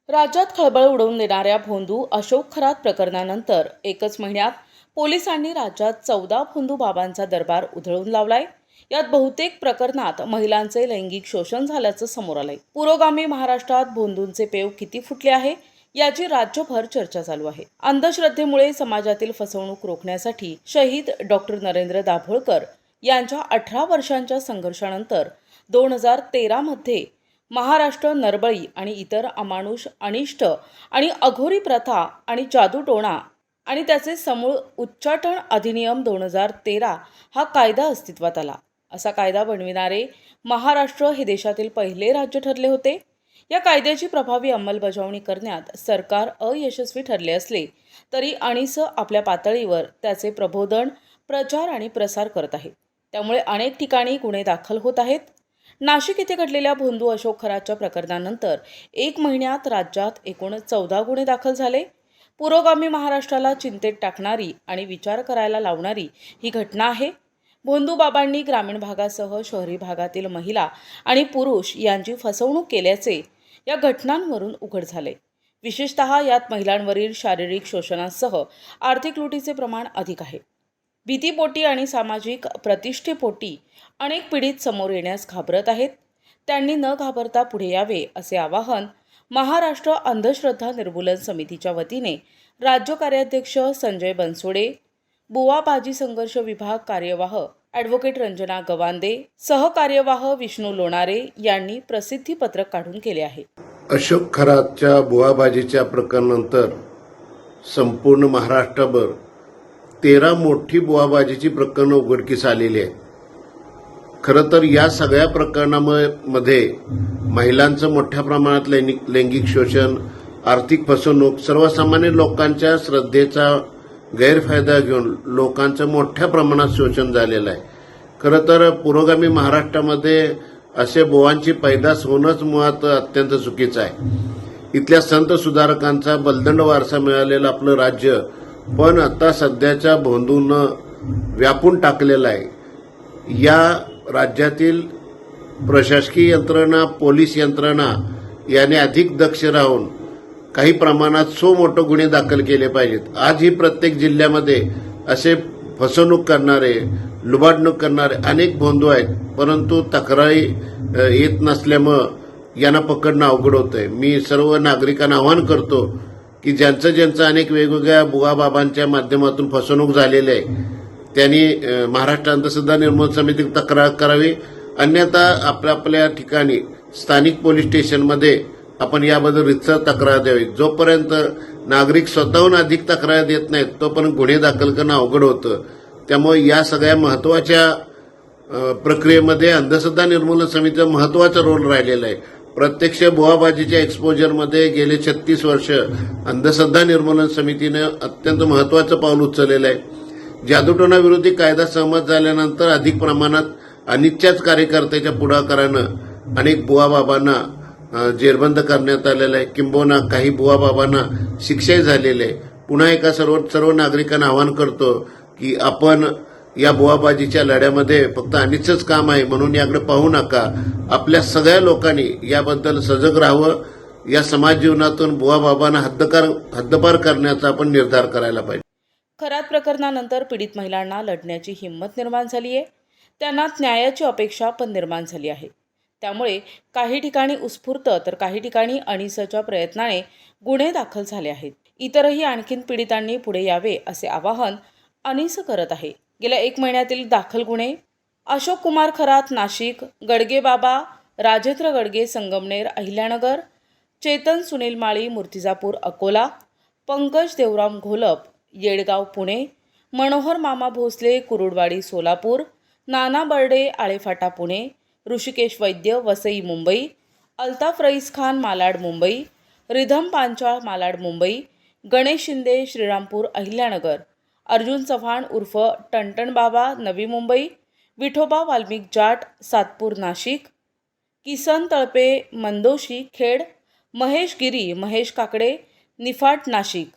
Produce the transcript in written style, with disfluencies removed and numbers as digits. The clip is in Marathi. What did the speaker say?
राज्यात खळबळ उडवून देणाऱ्या भोंदू अशोक खरात प्रकरणानंतर एकच महिन्यात पोलिसांनी राज्यात 14 भोंदू बाबांचा दरबार उधळून लावलाय। यात बहुतेक प्रकरणात महिलांचे लैंगिक शोषण झाल्याचं समोर आलंय। पुरोगामी महाराष्ट्रात भोंदूंचे पेव किती फुटले आहे याची राज्यभर चर्चा चालू आहे। अंधश्रद्धेमुळे समाजातील फसवणूक रोखण्यासाठी शहीद डॉक्टर नरेंद्र दाभोळकर यांच्या 18 वर्षांच्या संघर्षानंतर 2013 मध्ये महाराष्ट्र नरबळी आणि इतर अमानुष अनिष्ट आणि अघोरी प्रथा आणि जादूटोणा आणि त्याचे समूळ उच्चाटन अधिनियम 2013 हा कायदा अस्तित्वात आला। असा कायदा बनविणारे महाराष्ट्र हे देशातील पहिले राज्य ठरले होते। या कायद्याची प्रभावी अंमलबजावणी करण्यात सरकार अयशस्वी ठरले असले तरी अनिस आपल्या पातळीवर त्याचे प्रबोधन, प्रचार आणि प्रसार करत आहे। त्यामुळे अनेक ठिकाणी गुन्हे दाखल होत आहेत। नाशिक येथे घडलेल्या भोंदू अशोक खरातच्या प्रकरणानंतर एक महिन्यात राज्यात एकूण 14 गुन्हे दाखल झाले। पुरोगामी महाराष्ट्राला चिंतेत टाकणारी आणि विचार करायला लावणारी ही घटना आहे। भोंदू बाबांनी ग्रामीण भागासह शहरी भागातील महिला आणि पुरुष यांची फसवणूक केल्याचे या घटनांवरून उघड झाले। विशेषतः यात महिलांवरील शारीरिक शोषणासह आर्थिक लुटीचे प्रमाण अधिक आहे। भीतीपोटी आणि सामाजिक प्रतिष्ठेपोटी अनेक पीडित समोर येण्यास घाबरत आहेत। त्यांनी न घाबरता पुढे यावे असे आवाहन महाराष्ट्र अंधश्रद्धा निर्मूलन समितीच्या वतीने राज्य कार्याध्यक्ष संजय बनसोडे, बुवा बाजी संघर्ष विभाग कार्यवाह ॲडव्होकेट रंजना गवांदे, सहकार्यवाह विष्णू लोणारे यांनी प्रसिद्धी पत्रक काढून केले आहे। अशोक खरातच्या बुवाबाजीच्या प्रकरणानंतर संपूर्ण महाराष्ट्रभर 13 मोठी बुवाबाजीची प्रकरणं उघडकीस आलेली आहेत। खरं तर या सगळ्या प्रकरणांमध्ये महिलांचं मोठ्या प्रमाणात लैंगिक शोषण, आर्थिक फसवणूक, सर्वसामान्य लोकांच्या श्रद्धेचा गैरफायदा घेऊन लोकांचं मोठ्या प्रमाणात शोषण झालेलं आहे। खरं तर पुरोगामी महाराष्ट्रामध्ये असे बुवांची पैदास होणंच मुळात अत्यंत चुकीचं आहे। इथल्या संत सुधारकांचा बलदंड वारसा मिळालेलं आपलं राज्य पण आता सध्याच्या भोंदूनं व्यापून टाकलेलं आहे। या राज्यातील प्रशासकीय यंत्रणा, पोलीस यंत्रणा याने अधिक दक्ष राहून काही प्रमाणात मोठे गुन्हे दाखल केले पाहिजेत। आजही प्रत्येक जिल्ह्यामध्ये असे फसवणूक करणारे, लुबाडणूक करणारे अनेक भोंदू आहेत, परंतु तक्रारी येत नसल्यामुळे यांना पकडणं अवघड होतंय। मी सर्व नागरिकांना आवाहन करतो की ज्यांचं अनेक वेगवेगळ्या बुवा बाबांच्या माध्यमातून फसवणूक झालेली आहे त्यांनी महाराष्ट्र अंधश्रद्धा निर्मूलन समितीत तक्रार करावी, अन्यथा आपल्या ठिकाणी स्थानिक पोलीस स्टेशनमध्ये आपण याबद्दल रितसर तक्रार द्यावी। जोपर्यंत नागरिक स्वतःहून अधिक तक्रार देत नाहीत तोपर्यंत गुन्हे दाखल करणं अवघड होतं। त्यामुळे या सगळ्या महत्त्वाच्या प्रक्रियेमध्ये अंधश्रद्धा निर्मूलन समितीचा महत्त्वाचा रोल राहिलेला आहे। प्रत्यक्ष बुवाबाजीच्या एक्सपोजरमध्ये गेले 36 वर्ष अंधश्रद्धा निर्मूलन समितीने अत्यंत महत्त्वाचं पाऊल उचललेलं आहे। जादूटोणा विरोधी कायदा सहमत झाल्यानंतर अधिक प्रमाणात अनिच्छाच कार्यकर्त्याच्या पुढाकारानं अनेक बुवा बाबांना जेरबंद करण्यात आलेलं आहे, किंबहुना काही बुवा बाबांना शिक्षाही झालेली आहे। पुन्हा एका सर्व नागरिकांना आवाहन करतो की आपण या बुवाबाजीच्या लढ्यामध्ये फक्त अनिच्छच काम आहे म्हणून याकडे पाहू नका। आपल्या सगळ्या लोकांनी याबद्दल सजग राहावं। या समाज जीवनातून बुवा बाबांना हद्दपार करण्याचा आपण निर्धार करायला पाहिजे। खरात प्रकरणानंतर पीडित महिलांना लढण्याची हिंमत निर्माण झाली आहे। त्यांना न्यायाची अपेक्षा पण निर्माण झाली आहे। त्यामुळे काही ठिकाणी उत्स्फूर्त तर काही ठिकाणी अनिसच्या प्रयत्नाने गुन्हे दाखल झाले आहेत। इतरही आणखीन पीडितांनी पुढे यावे असे आवाहन अनिस करत आहे। गेल्या एक महिन्यातील दाखल गुन्हे: अशोक कुमार खरात नाशिक, गडगे बाबा राजेंद्र गडगे संगमनेर अहिल्यानगर, चेतन सुनील माळी मूर्तिजापूर अकोला, पंकज देवराम घोलप येडगाव पुणे, मनोहर मामा भोसले कुरुडवाडी सोलापूर, नाना बर्डे आळेफाटा पुणे, ऋषिकेश वैद्य वसई मुंबई, अल्ताफ रईस खान मालाड मुंबई, रिधम पांचाळ मालाड मुंबई, गणेश शिंदे श्रीरामपूर अहिल्यानगर, अर्जुन चव्हाण उर्फ टणटण बाबा नवी मुंबई, विठोबा वाल्मिक जाट सातपूर नाशिक, किसन तळपे मंदोशी खेड, महेश गिरी महेश काकडे निफाड नाशिक।